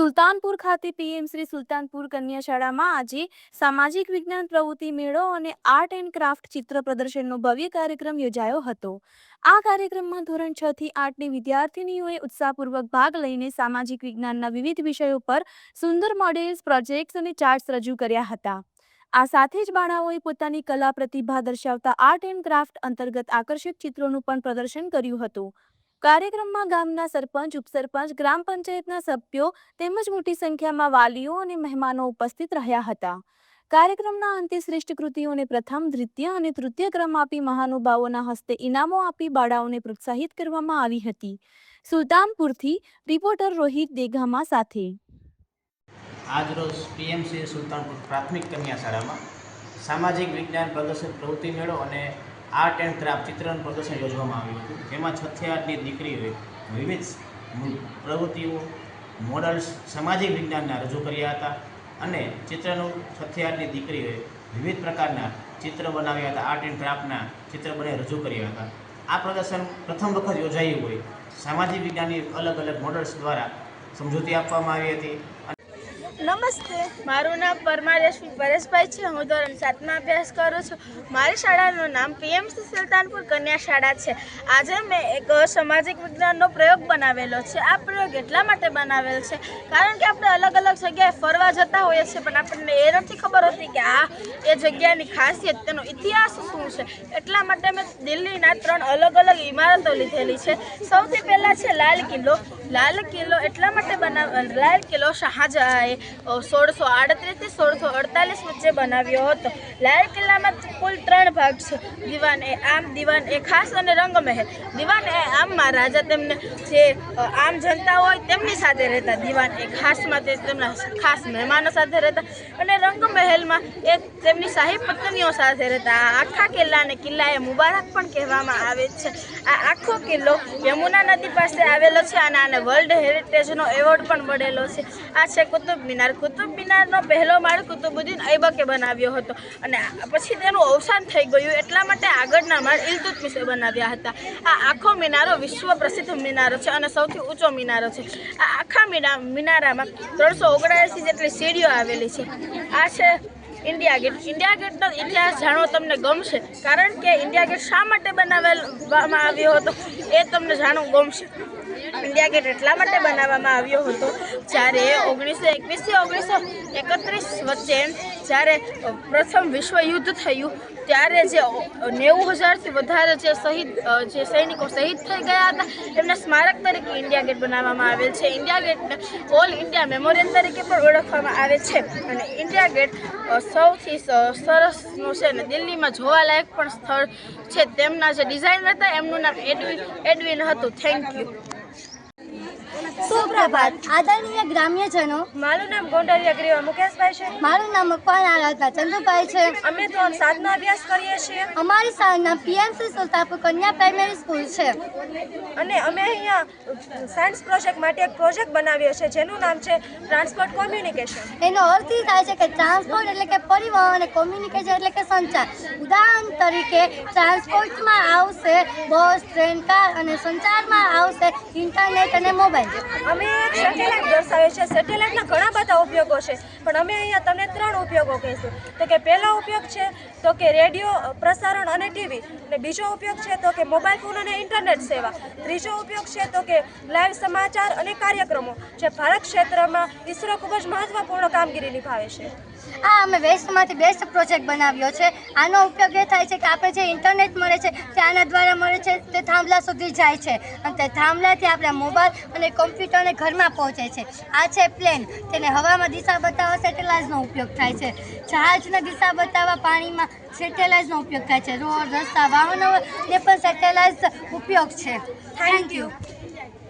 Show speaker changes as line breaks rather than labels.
સુલતાનપુર ખાતે પીએમ શ્રી સુલતાનપુર કન્યા શાળામાં આજે સામાજિક વિજ્ઞાન પ્રવૃત્તિ મેળો અને આર્ટ એન્ડ ક્રાફ્ટ ચિત્ર પ્રદર્શનનો ભવ્ય કાર્યક્રમ યોજાયો હતો। આ કાર્યક્રમમાં ધોરણ 6 થી 8ની વિદ્યાર્થીનીઓએ ઉત્સાહપૂર્વક ભાગ લઈને સામાજિક વિજ્ઞાનના વિવિધ વિષયો પર સુંદર મોડેલ્સ, પ્રોજેક્ટ્સ અને ચાર્ટ્સ રજૂ કર્યા હતા। આ સાથે જ બાળાઓએ પોતાની કલા પ્રતિભા દર્શાવતા આર્ટ એન્ડ ક્રાફ્ટ અંતર્ગત આકર્ષક ચિત્રોનું પણ પ્રદર્શન કર્યું હતું। કાર્યક્રમમાં ગામના સરપંચ, ઉપસરપંચ, ગ્રામ પંચાયતના સભ્યો તેમજ મોટી સંખ્યામાં વાલીઓ અને મહેમાનો ઉપસ્થિત રહ્યા હતા। કાર્યક્રમના અંતે શ્રેષ્ઠ કૃતિઓને પ્રથમ, દ્વિતીય અને તૃતીય ક્રમ આપી મહાનુભાવોના હસ્તે ઇનામો આપી બાળાઓને પ્રોત્સાહિત કરવામાં આવી હતી। સુલતાનપુરથી રિપોર્ટર રોહિત દેગામા સાથે।
આજરોજ પીએમસી સુલતાનપુર પ્રાથમિક કન્યા શાળામાં સામાજિક વિજ્ઞાન પ્રદર્શન પ્રવૃત્તિ મેળો અને આર્ટ એન્ડ ક્રાફ્ટ ચિત્રનું પ્રદર્શન યોજવામાં આવ્યું હતું, જેમાં 6 થી 8ની દીકરીઓએ વિવિધ પ્રવૃત્તિઓ, મોડલ્સ સામાજિક વિજ્ઞાનના રજૂ કર્યા હતા અને ચિત્રનું 6 થી 8ની દીકરીઓએ વિવિધ પ્રકારના ચિત્ર બનાવ્યા હતા, આર્ટ એન્ડ ક્રાફ્ટના ચિત્ર બનાવી રજૂ કર્યા હતા। આ પ્રદર્શન પ્રથમ વખત યોજાયું હોય સામાજિક વિજ્ઞાનની અલગ અલગ મોડલ્સ દ્વારા સમજૂતી આપવામાં આવી હતી।
નમસ્તે, મારું નામ પરમાર યશવી પરેશભાઈ છે। હું ધોરણ 7માં અભ્યાસ કરું છું। મારી શાળાનું નામ પીએમસી સુલતાનપુર કન્યા શાળા છે। આજે મેં એક સામાજિક વિજ્ઞાનનો પ્રયોગ બનાવેલો છે। આ પ્રયોગ એટલા માટે બનાવેલ છે કારણ કે આપણે અલગ અલગ જગ્યાએ ફરવા જતા હોઈએ છીએ, પણ આપણને એ નથી ખબર હોતી કે એ જગ્યાની ખાસિયત, તેનો ઇતિહાસ શું છે। એટલા માટે મેં દિલ્હીના 3 અલગ અલગ ઇમારતો લીધેલી છે। સૌથી પહેલાં છે લાલ કિલ્લો। લાલ કિલ્લો એટલા માટે લાલ કિલ્લો શાહજહાંએ 1638 થી 1648 વચ્ચે બનાવ્યો હતો। લાલ કિલ્લામાં કુલ 3 ભાગ છે, દીવાન એ આમ, દીવાન એ ખાસ અને રંગમહેલ। દીવાન એ આમમાં રાજા તેમને જે આમ જનતા હોય તેમની સાથે રહેતા, દીવાન એ ખાસમાં તે તેમના ખાસ મહેમાનો સાથે રહેતા, અને રંગમહેલમાં એ તેમની શાહી પત્નીઓ સાથે રહેતા। આ આખા કિલ્લાને કિલ્લાએ મુબારક પણ કહેવામાં આવે છે। આ આખો કિલ્લો યમુના નદી પાસે આવેલો છે અને આને વર્લ્ડ હેરિટેજનો એવોર્ડ પણ મળેલો છે। આ છે કુતુબ મિનાર। કુતુબ મિનારનો પહેલો માળ કુતુબુદ્દીન ઐબકે બનાવ્યો હતો અને પછી તેનું અવસાન થઈ ગયું, એટલા માટે આગળના માળ ઇલ્તુત્મિશે બનાવ્યા હતા। આ આખો મિનારો વિશ્વ પ્રસિદ્ધ મિનારો છે અને સૌથી ઊંચો મિનારો છે। આ આખા મિનારામાં 379 જેટલી સીડીઓ આવેલી છે। આ છે ઇન્ડિયા ગેટ। ઇન્ડિયા ગેટનો ઇતિહાસ જાણવો તમને ગમશે, કારણ કે ઇન્ડિયા ગેટ શા માટે બનાવવામાં આવ્યો હતો એ તમને જાણવું ગમશે। ઇન્ડિયા ગેટ એટલા માટે બનાવવામાં આવ્યો હતો જ્યારે 1921 થી 1931 વચ્ચે જ્યારે પ્રથમ વિશ્વ યુદ્ધ થયું ત્યારે જે 90,000થી વધારે જે સૈનિકો શહીદ થઈ ગયા હતા, એમના સ્મારક તરીકે ઇન્ડિયા ગેટ બનાવવામાં આવેલ છે। ઇન્ડિયા ગેટને ઓલ ઇન્ડિયા મેમોરિયલ તરીકે પણ ઓળખવામાં આવે છે અને ઇન્ડિયા ગેટ સૌથી સરસનું છે અને દિલ્હીમાં જોવાલાયક પણ સ્થળ છે। તેમના જે ડિઝાઇનર હતા એમનું નામ એડવિન હતું। Thank you.
સુપ્રભાત આદરણીય ગ્રામ્યજનો।
મારું નામ ગોંડલિયા ગ્રીવા મુકેશભાઈ છે।
મારું નામ મકવાણ આરાધના ચંદુભાઈ છે।
અમે ધોરણ 7નો અભ્યાસ કરીએ છીએ।
અમારી શાળાના પીએમસી સુલતાનપુર કન્યા પ્રાઇમરી સ્કૂલ છે
અને અમે અહીંયા સાયન્સ પ્રોજેક્ટ માટે એક પ્રોજેક્ટ બનાવ્યો છે જેનું નામ છે ટ્રાન્સપોર્ટ કોમ્યુનિકેશન।
એનો અર્થ એ થાય છે કે ટ્રાન્સપોર્ટ એટલે કે પરિવહન અને કોમ્યુનિકેશન એટલે કે સંચાર। ઉદાહરણ તરીકે ટ્રાન્સપોર્ટમાં આવશે બસ, ટ્રેન, કાર અને સંચારમાં આવશે ઇન્ટરનેટ અને મોબાઈલ।
અમે એક સેટેલાઇટ દર્શાવ્યો છે। સેટેલાઇટના ઘણા બધા ઉપયોગો છે, પણ અમે અહીંયા તમને 3 ઉપયોગો કહીશું। તો કે પહેલો ઉપયોગ છે તો કે રેડિયો પ્રસારણ અને ટીવી, અને બીજો ઉપયોગ છે તો કે મોબાઈલ ફોન અને ઇન્ટરનેટ સેવા, ત્રીજો ઉપયોગ છે તો કે લાઈવ સમાચાર અને કાર્યક્રમો, જે ભારત ક્ષેત્રમાં ઇસરો ખૂબ જ મહત્વપૂર્ણ કામગીરી નિભાવે છે।
આ અમે વેસ્ટમાંથી બેસ્ટ પ્રોજેક્ટ બનાવ્યો છે। આનો ઉપયોગ એ થાય છે કે આપણે જે ઇન્ટરનેટ મળે છે તે આના દ્વારા મળે છે, તે થાંભલા સુધી જાય છે અને તે થાંભલાથી આપણા મોબાઈલ અને કમ્પ્યુટરને ઘરમાં પહોંચે છે। આ છે પ્લેન, તેને હવામાં દિશા બતાવવા સેટેલાઇટનો ઉપયોગ થાય છે। જહાજને દિશા બતાવવા પાણીમાં સેટેલાઇટનો ઉપયોગ થાય છે। રોડ, રસ્તા, વાહનો એ પણ સેટેલાઇટ ઉપયોગ છે। Thank you.